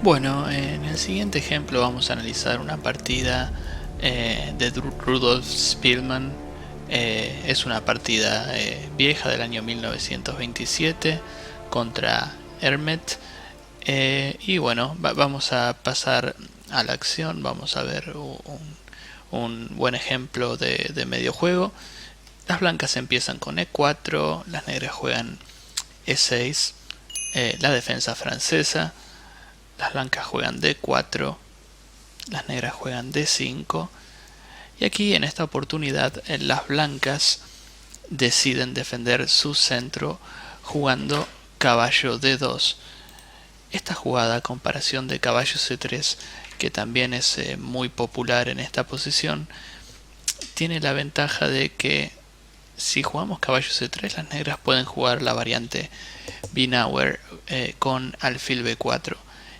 Bueno, en el siguiente ejemplo vamos a analizar una partida de Rudolf Spielmann. Es una partida vieja del año 1927 contra Hermet. Y bueno, vamos a pasar a la acción. Vamos a ver un buen ejemplo de medio juego. Las blancas empiezan con E4, las negras juegan E6, la defensa francesa. Las blancas juegan D4, las negras juegan D5 y aquí en esta oportunidad las blancas deciden defender su centro jugando caballo D2. Esta jugada a comparación de caballo C3, que también es muy popular en esta posición, tiene la ventaja de que si jugamos caballo C3 las negras pueden jugar la variante Binauer con alfil B4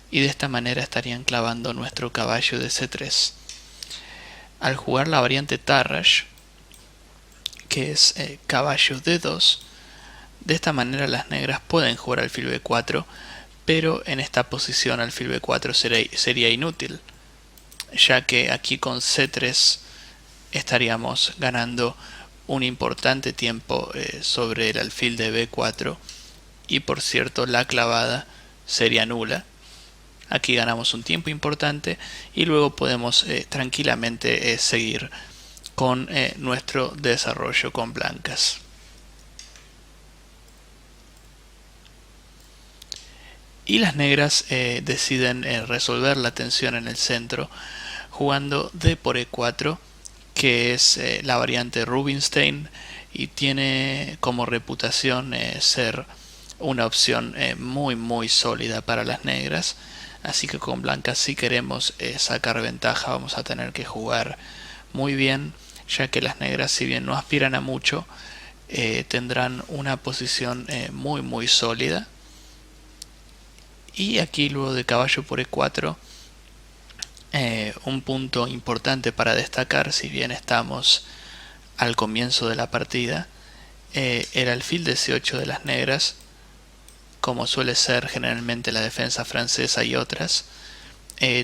y de esta manera estarían clavando nuestro caballo de C3. Al jugar la variante Tarrasch, que es caballo D2, de esta manera las negras pueden jugar alfil B4, pero en esta posición alfil B4 sería inútil, ya que aquí con C3 estaríamos ganando un importante tiempo sobre el alfil de B4 y por cierto la clavada sería nula. Aquí ganamos un tiempo importante y luego podemos tranquilamente seguir con nuestro desarrollo con blancas. Y las negras deciden resolver la tensión en el centro jugando D por E4, que es la variante Rubinstein y tiene como reputación ser una opción muy sólida para las negras. Así que con blancas, si queremos sacar ventaja, vamos a tener que jugar muy bien, ya que las negras, si bien no aspiran a mucho, tendrán una posición muy sólida. Y aquí luego de caballo por E4, un punto importante para destacar, si bien estamos al comienzo de la partida, el alfil de C8 de las negras, como suele ser generalmente la defensa francesa y otras,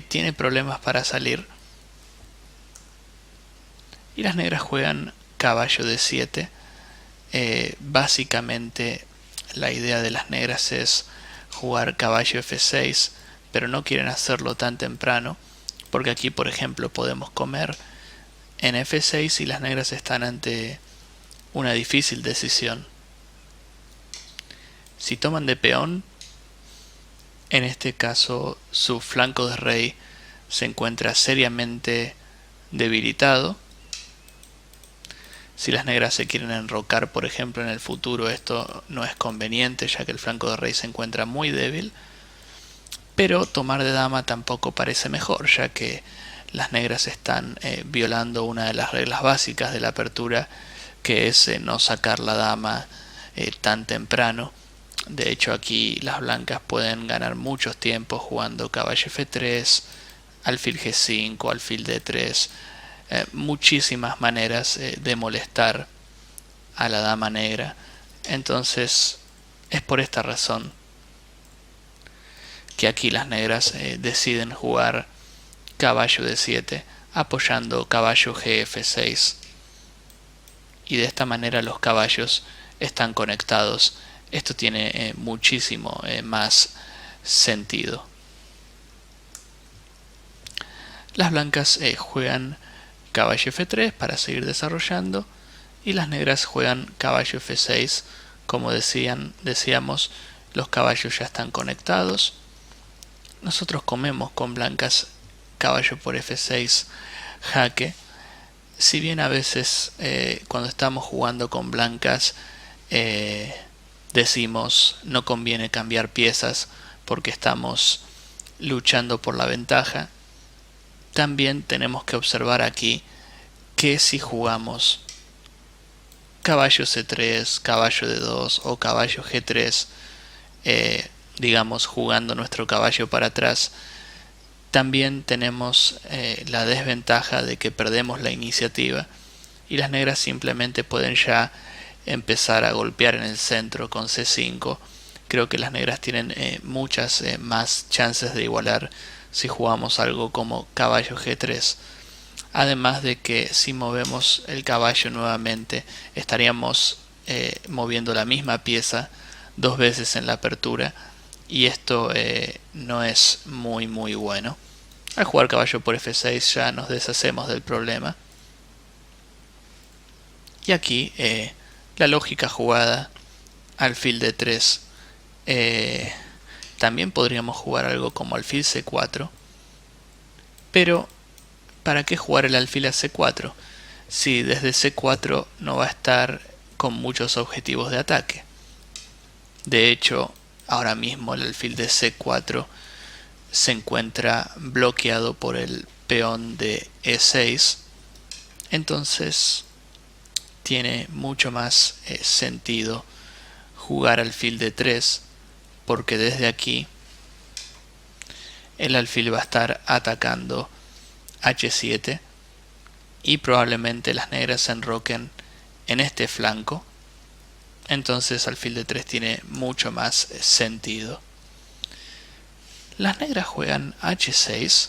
tiene problemas para salir. Y las negras juegan caballo de 7. Básicamente la idea de las negras es jugar caballo F6, pero no quieren hacerlo tan temprano, porque aquí por ejemplo podemos comer en F6 y las negras están ante una difícil decisión. Si toman de peón, en este caso su flanco de rey se encuentra seriamente debilitado. Si las negras se quieren enrocar, por ejemplo, en el futuro, esto no es conveniente, ya que el flanco de rey se encuentra muy débil. Pero tomar de dama tampoco parece mejor, ya que las negras están violando una de las reglas básicas de la apertura, que es no sacar la dama tan temprano. De hecho, aquí las blancas pueden ganar muchos tiempos jugando caballo F3, alfil G5, alfil D3, muchísimas maneras de molestar a la dama negra. Entonces, es por esta razón que aquí las negras deciden jugar caballo D7, apoyando caballo GF6. Y de esta manera los caballos están conectados. Esto tiene muchísimo más sentido. Las blancas juegan caballo F3 para seguir desarrollando y las negras juegan caballo F6. Como decíamos, los caballos ya están conectados. Nosotros comemos con blancas caballo por F6 jaque. Si bien a veces cuando estamos jugando con blancas decimos no conviene cambiar piezas porque estamos luchando por la ventaja, también tenemos que observar aquí que si jugamos caballo C3, caballo D2 o caballo G3, digamos jugando nuestro caballo para atrás, también tenemos la desventaja de que perdemos la iniciativa y las negras simplemente pueden ya empezar a golpear en el centro con C5 creo que las negras tienen muchas más chances de igualar si jugamos algo como caballo G3. Además de que si movemos el caballo nuevamente estaríamos moviendo la misma pieza dos veces en la apertura y esto no es muy bueno. Al jugar caballo por F6 ya nos deshacemos del problema. Y aquí la lógica jugada alfil D3. También podríamos jugar algo como alfil C4. Pero ¿para qué jugar el alfil a C4? Si desde C4 no va a estar con muchos objetivos de ataque. De hecho, ahora mismo el alfil de C4 se encuentra bloqueado por el peón de E6. Entonces tiene mucho más sentido jugar alfil de 3 porque desde aquí el alfil va a estar atacando H7 y probablemente las negras se enroquen en este flanco. Entonces alfil de 3 tiene mucho más sentido. Las negras juegan H6,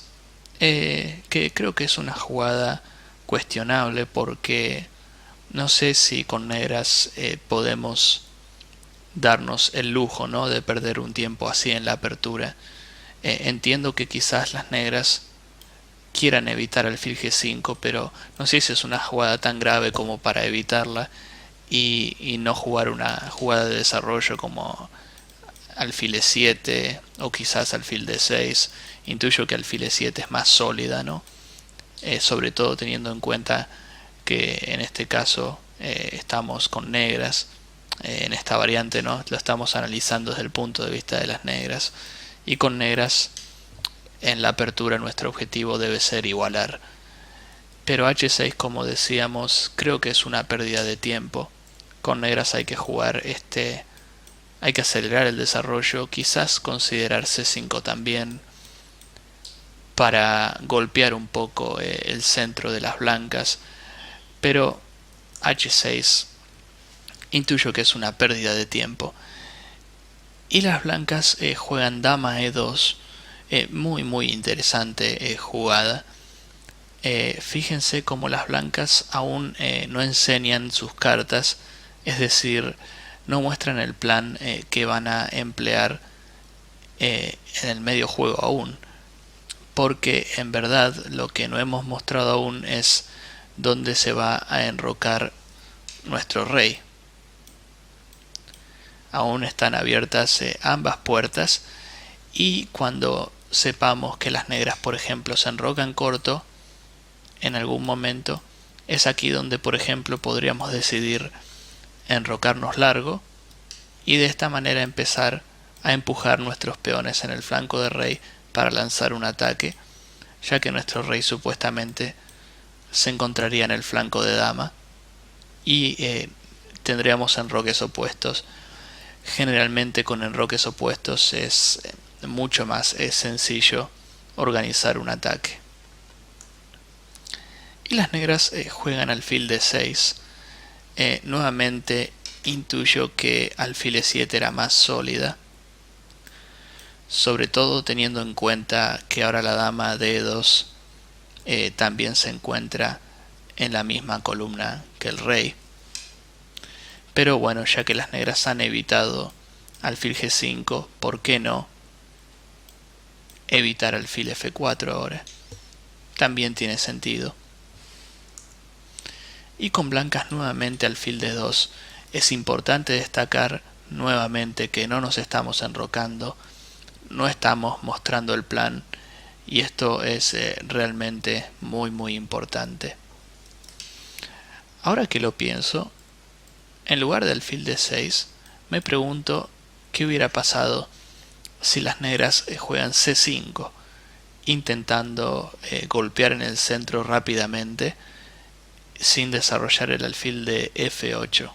que creo que es una jugada cuestionable porque no sé si con negras podemos darnos el lujo, ¿no?, de perder un tiempo así en la apertura. Entiendo que quizás las negras quieran evitar alfil G5, pero no sé si es una jugada tan grave como para evitarla y no jugar una jugada de desarrollo como alfil E7 o quizás alfil D6. Intuyo que alfil E7 es más sólida, ¿no? Sobre todo teniendo en cuenta que en este caso estamos con negras. En esta variante, ¿no?, lo estamos analizando desde el punto de vista de las negras. Y con negras en la apertura nuestro objetivo debe ser igualar. Pero H6, como decíamos, creo que es una pérdida de tiempo. Con negras hay que jugar hay que acelerar el desarrollo, quizás considerar C5 también para golpear un poco el centro de las blancas, pero H6 intuyo que es una pérdida de tiempo. Y las blancas juegan dama E2, muy interesante jugada. Fíjense cómo las blancas aún no enseñan sus cartas, es decir, no muestran el plan que van a emplear en el medio juego aún, porque en verdad lo que no hemos mostrado aún es dónde se va a enrocar nuestro rey. Aún están abiertas ambas puertas y cuando sepamos que las negras, por ejemplo, se enrocan corto en algún momento, es aquí donde, por ejemplo, podríamos decidir enrocarnos largo y de esta manera empezar a empujar nuestros peones en el flanco de rey para lanzar un ataque, ya que nuestro rey supuestamente se encontraría en el flanco de dama y tendríamos enroques opuestos. Generalmente con enroques opuestos es mucho más sencillo organizar un ataque. Y las negras juegan alfil D6. Nuevamente intuyo que alfil E7 era más sólida, sobre todo teniendo en cuenta que ahora la dama D2 también se encuentra en la misma columna que el rey. Pero bueno, ya que las negras han evitado alfil G5, ¿por qué no evitar alfil F4 ahora? También tiene sentido. Y con blancas nuevamente alfil D2. Es importante destacar nuevamente que no nos estamos enrocando, no estamos mostrando el plan, y esto es realmente muy importante. Ahora que lo pienso, en lugar de alfil D6, me pregunto qué hubiera pasado si las negras juegan C5, intentando golpear en el centro rápidamente sin desarrollar el alfil de F8.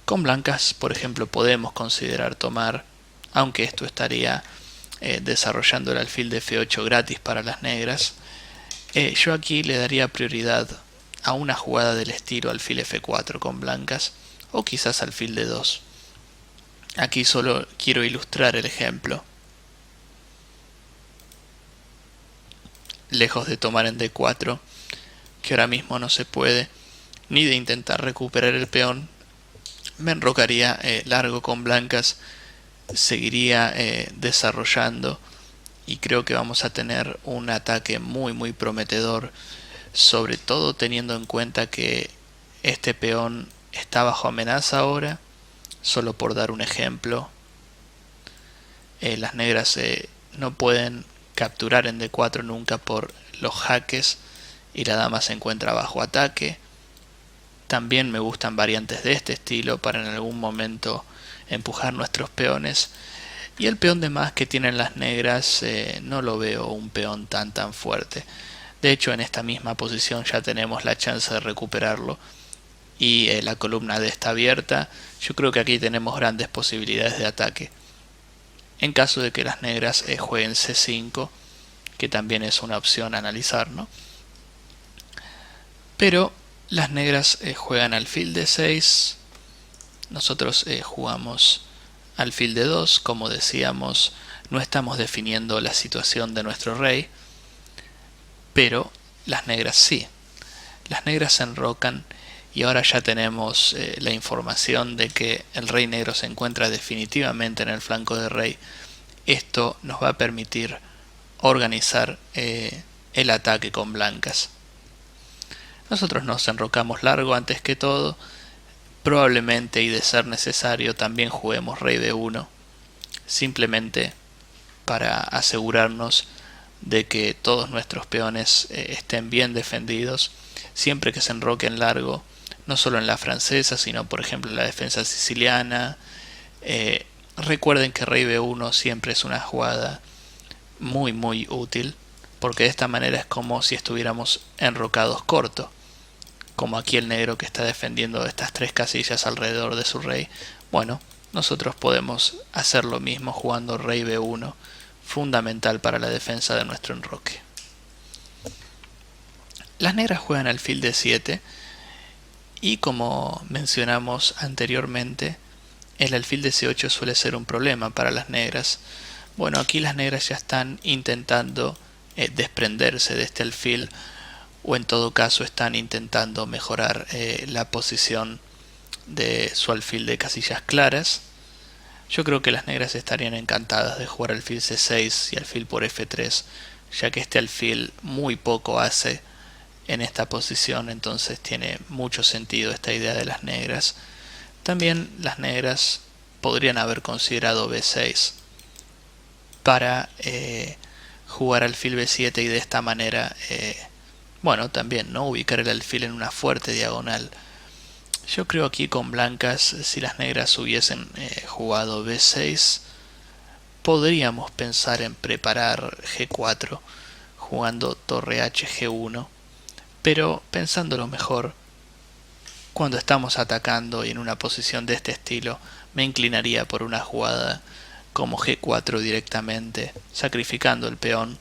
Con blancas, por ejemplo, podemos considerar tomar, aunque esto estaría desarrollando el alfil de F8 gratis para las negras. Yo aquí le daría prioridad a una jugada del estilo alfil F4 con blancas, o quizás alfil D2. Aquí solo quiero ilustrar el ejemplo. Lejos de tomar en D4, que ahora mismo no se puede, ni de intentar recuperar el peón, me enrocaría largo con blancas, seguiría desarrollando y creo que vamos a tener un ataque muy prometedor, sobre todo teniendo en cuenta que este peón está bajo amenaza ahora. Solo por dar un ejemplo, las negras no pueden capturar en D4 nunca por los jaques y la dama se encuentra bajo ataque. También me gustan variantes de este estilo para en algún momento empujar nuestros peones. Y el peón de más que tienen las negras no lo veo un peón tan fuerte. De hecho, en esta misma posición ya tenemos la chance de recuperarlo y la columna D está abierta. Yo creo que aquí tenemos grandes posibilidades de ataque. En caso de que las negras jueguen C5, que también es una opción a analizar, ¿no? Pero las negras juegan alfil D6, nosotros jugamos alfil D2, como decíamos, no estamos definiendo la situación de nuestro rey, pero las negras sí. Las negras se enrocan y ahora ya tenemos la información de que el rey negro se encuentra definitivamente en el flanco de rey. Esto nos va a permitir organizar el ataque con blancas. Nosotros nos enrocamos largo antes que todo. Probablemente, y de ser necesario, también juguemos rey D1, simplemente para asegurarnos de que todos nuestros peones estén bien defendidos siempre que se enroquen largo, no solo en la francesa, sino por ejemplo en la defensa siciliana. Recuerden que rey B1 siempre es una jugada muy útil, porque de esta manera es como si estuviéramos enrocados corto, como aquí el negro que está defendiendo estas tres casillas alrededor de su rey. Bueno, nosotros podemos hacer lo mismo jugando rey B1, fundamental para la defensa de nuestro enroque. Las negras juegan alfil D7 y como mencionamos anteriormente, el alfil D8 suele ser un problema para las negras. Bueno, aquí las negras ya están intentando desprenderse de este alfil, o en todo caso están intentando mejorar la posición de su alfil de casillas claras. Yo creo que las negras estarían encantadas de jugar alfil C6 y alfil por F3, ya que este alfil muy poco hace en esta posición, entonces tiene mucho sentido esta idea de las negras. También las negras podrían haber considerado B6 para jugar alfil B7 y de esta manera bueno, también, ¿no? Ubicar el alfil en una fuerte diagonal. Yo creo aquí con blancas, si las negras hubiesen jugado B6, podríamos pensar en preparar G4, jugando torre H G1, pero pensándolo mejor, cuando estamos atacando y en una posición de este estilo, me inclinaría por una jugada como G4 directamente, sacrificando el peón.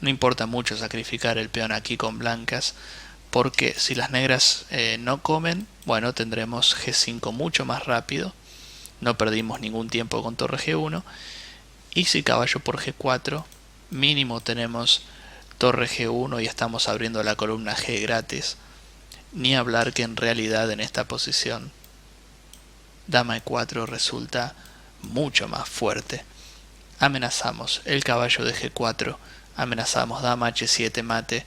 No importa mucho sacrificar el peón aquí con blancas, porque si las negras no comen, bueno, tendremos G5 mucho más rápido, no perdimos ningún tiempo con torre G1, y si caballo por G4, mínimo tenemos torre G1 y estamos abriendo la columna G gratis. Ni hablar que en realidad en esta posición dama E4 resulta mucho más fuerte. Amenazamos el caballo de G4, amenazamos dama H7 mate,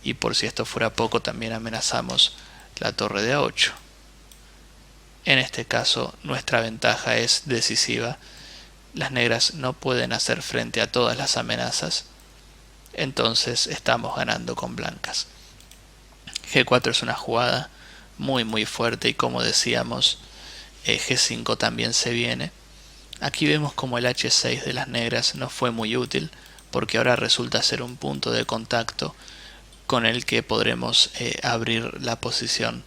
y por si esto fuera poco también amenazamos la torre de A8. En este caso nuestra ventaja es decisiva. Las negras no pueden hacer frente a todas las amenazas, entonces estamos ganando con blancas. G4 es una jugada muy fuerte y como decíamos, G5 también se viene. Aquí vemos como el H6 de las negras no fue muy útil, porque ahora resulta ser un punto de contacto con el que podremos abrir la posición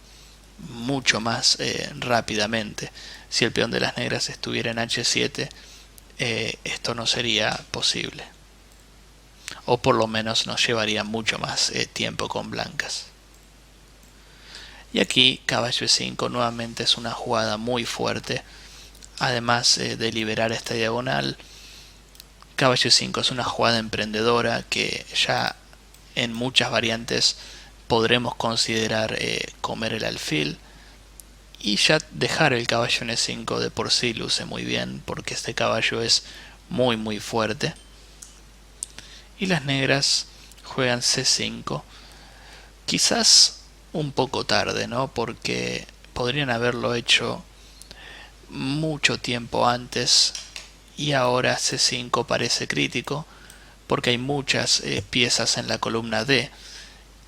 mucho más rápidamente. Si el peón de las negras estuviera en H7, esto no sería posible, o por lo menos nos llevaría mucho más tiempo con blancas. Y aquí caballo E5 nuevamente es una jugada muy fuerte. además de liberar esta diagonal. Caballo 5 es una jugada emprendedora que ya en muchas variantes podremos considerar comer el alfil, y ya dejar el caballo en E5 de por sí luce muy bien porque este caballo es muy fuerte. Y las negras juegan C5, quizás un poco tarde, ¿no? Porque podrían haberlo hecho mucho tiempo antes, y ahora C5 parece crítico porque hay muchas piezas en la columna D,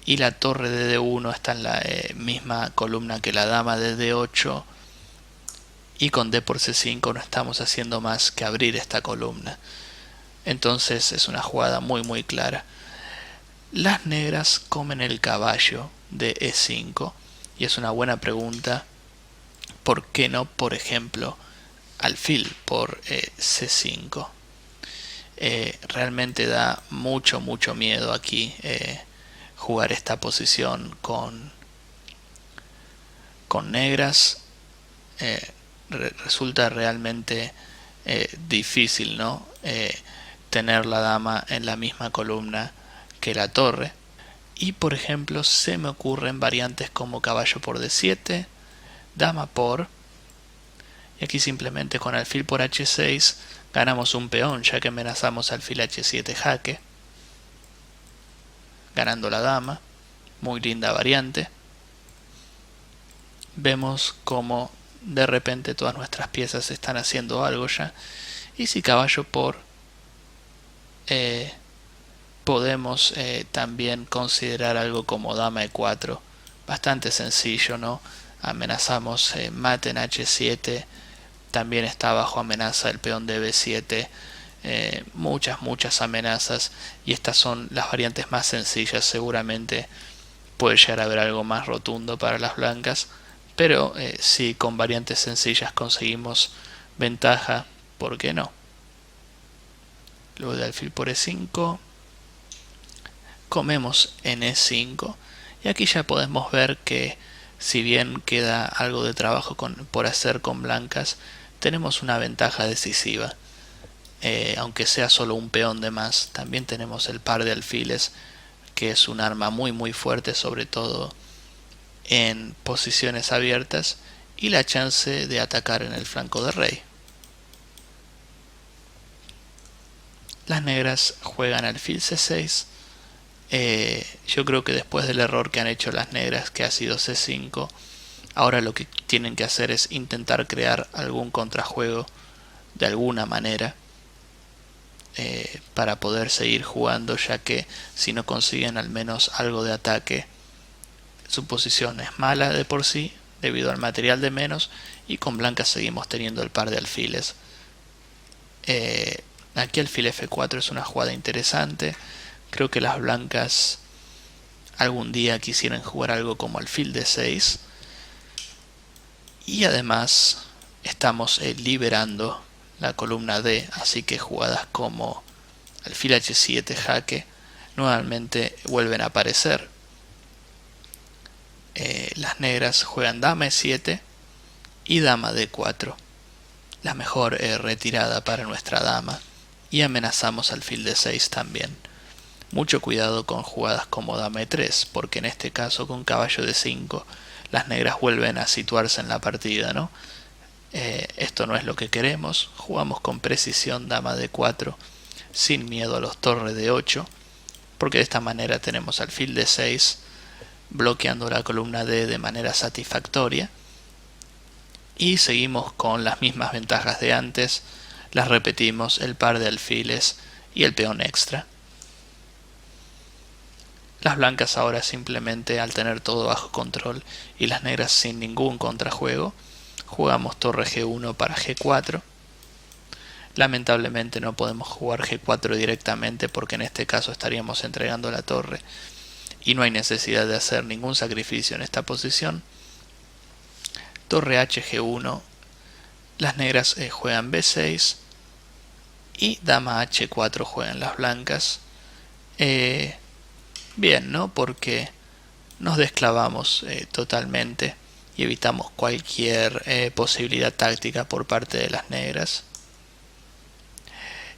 y la torre de D1 está en la misma columna que la dama de D8, y con D por C5 no estamos haciendo más que abrir esta columna. Entonces es una jugada muy clara. Las negras comen el caballo de E5, y es una buena pregunta, ¿por qué no, por ejemplo, alfil por C5? Realmente da mucho miedo aquí jugar esta posición con negras. Resulta realmente difícil, ¿no? Tener la dama en la misma columna que la torre. Y por ejemplo se me ocurren variantes como caballo por D7, dama por, y aquí simplemente con alfil por H6 ganamos un peón, ya que amenazamos alfil H7 jaque, ganando la dama. Muy linda variante. Vemos como de repente todas nuestras piezas están haciendo algo ya. Y si caballo por, podemos también considerar algo como dama E4, bastante sencillo, ¿no? Amenazamos mate en H7, también está bajo amenaza el peón de B7, muchas amenazas, y estas son las variantes más sencillas. Seguramente puede llegar a haber algo más rotundo para las blancas, pero si con variantes sencillas conseguimos ventaja, ¿por qué no? Luego de alfil por E5 comemos en E5, y aquí ya podemos ver que si bien queda algo de trabajo por hacer con blancas, tenemos una ventaja decisiva. Aunque sea solo un peón de más, también tenemos el par de alfiles, que es un arma muy fuerte, sobre todo en posiciones abiertas, y la chance de atacar en el flanco de rey. Las negras juegan alfil C6. Yo creo que después del error que han hecho las negras, que ha sido C5, ahora lo que tienen que hacer es intentar crear algún contrajuego de alguna manera para poder seguir jugando, ya que si no consiguen al menos algo de ataque, su posición es mala de por sí debido al material de menos, y con blancas seguimos teniendo el par de alfiles. Aquí alfil F4 es una jugada interesante. Creo que las blancas algún día quisieran jugar algo como alfil D6, y además estamos liberando la columna D, así que jugadas como alfil H7 jaque nuevamente vuelven a aparecer. Las negras juegan dama E7 y dama D4, la mejor retirada para nuestra dama, y amenazamos alfil D6 también. Mucho cuidado con jugadas como dama E3, porque en este caso con caballo D5 las negras vuelven a situarse en la partida, ¿no? Esto no es lo que queremos. Jugamos con precisión dama D4 sin miedo a los torres D8, porque de esta manera tenemos alfil D6 bloqueando la columna D de manera satisfactoria, y seguimos con las mismas ventajas de antes. Las repetimos: el par de alfiles y el peón extra. Las blancas ahora simplemente, al tener todo bajo control y las negras sin ningún contrajuego, jugamos torre G1 para G4. Lamentablemente no podemos jugar G4 directamente, porque en este caso estaríamos entregando la torre y no hay necesidad de hacer ningún sacrificio en esta posición. Torre H G1, las negras juegan B6 y dama H4 juegan las blancas. Bien, ¿no? Porque nos desclavamos totalmente, y evitamos cualquier posibilidad táctica por parte de las negras.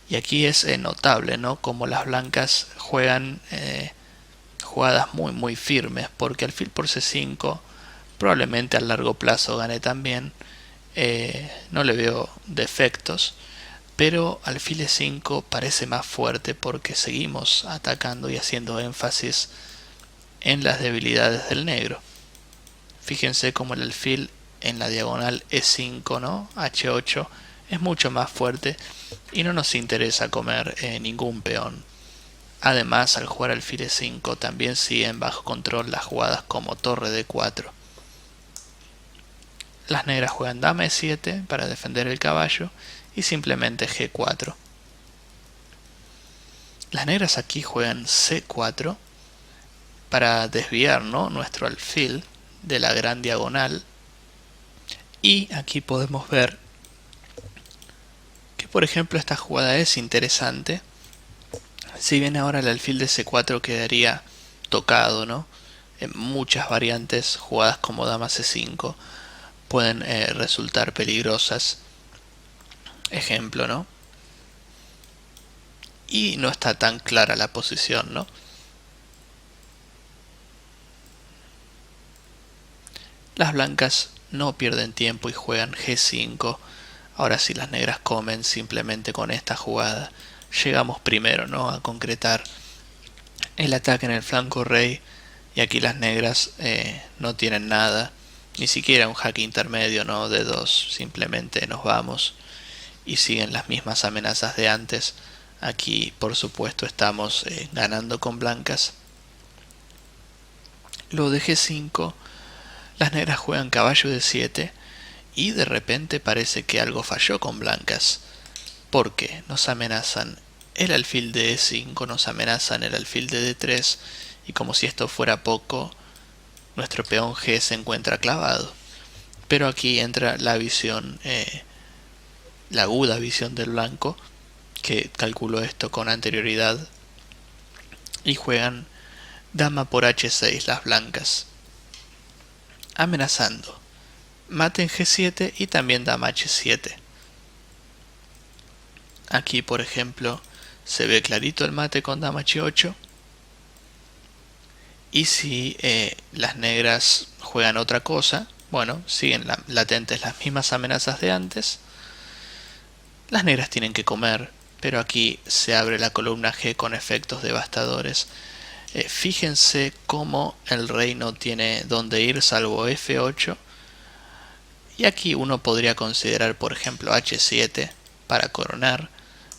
Y aquí es notable, ¿no?, como las blancas juegan jugadas muy firmes, porque alfil por c5 probablemente a largo plazo gane también. No le veo defectos, pero alfil e5 parece más fuerte porque seguimos atacando y haciendo énfasis en las debilidades del negro. Fíjense como el alfil en la diagonal e5, ¿no?, h8, es mucho más fuerte y no nos interesa comer ningún peón. Además, al jugar alfil e5 también siguen bajo control las jugadas como torre d4. Las negras juegan dama e7 para defender el caballo y simplemente g4. Las negras aquí juegan c4 para desviar, ¿no?, nuestro alfil de la gran diagonal. Y aquí podemos ver que, por ejemplo, esta jugada es interesante. Si bien ahora el alfil de c4 quedaría tocado, ¿no?, en muchas variantes, jugadas como dama c5 pueden resultar peligrosas. Ejemplo, ¿no? Y no está tan clara la posición, ¿no? Las blancas no pierden tiempo y juegan g5. Ahora sí, las negras comen simplemente con esta jugada. Llegamos primero, ¿no?, a concretar el ataque en el flanco rey, y aquí las negras no tienen nada, ni siquiera un jaque intermedio, ¿no?, de 2, simplemente nos vamos y siguen las mismas amenazas de antes. Aquí por supuesto estamos ganando con blancas. Luego de g5, las negras juegan caballo de 7 y de repente parece que algo falló con blancas, porque nos amenazan el alfil de e5, nos amenazan el alfil de d3, y como si esto fuera poco, nuestro peón g se encuentra clavado. Pero aquí entra la visión, la aguda visión del blanco, que calculó esto con anterioridad, y juegan dama por h6 las blancas, amenazando mate en g7 y también dama h7. Aquí, por ejemplo, se ve clarito el mate con dama h8. Y si las negras juegan otra cosa, bueno, siguen latentes las mismas amenazas de antes. Las negras tienen que comer, pero aquí se abre la columna G con efectos devastadores. Fíjense cómo el rey no tiene dónde ir salvo f8. Y aquí uno podría considerar, por ejemplo, h7 para coronar,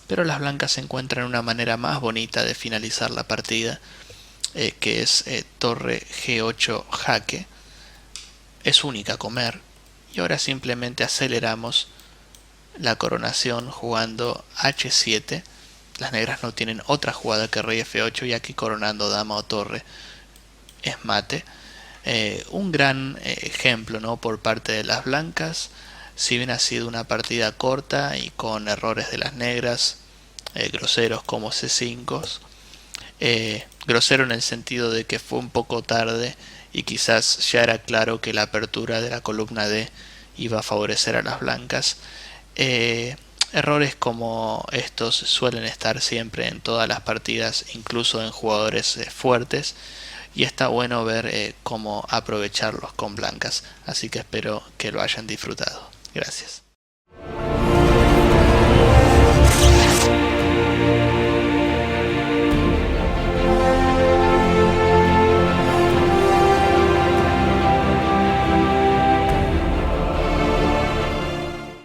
pero las blancas encuentran una manera más bonita de finalizar la partida, que es torre g8 jaque. Es única comer, y ahora simplemente aceleramos la coronación jugando h7. Las negras no tienen otra jugada que rey f8, y aquí coronando dama o torre es mate. Un gran ejemplo, ¿no?, por parte de las blancas. Si bien ha sido una partida corta y con errores de las negras, groseros como c5, grosero en el sentido de que fue un poco tarde y quizás ya era claro que la apertura de la columna D iba a favorecer a las blancas. Errores como estos suelen estar siempre en todas las partidas, incluso en jugadores fuertes, y está bueno ver cómo aprovecharlos con blancas. Así que espero que lo hayan disfrutado. Gracias.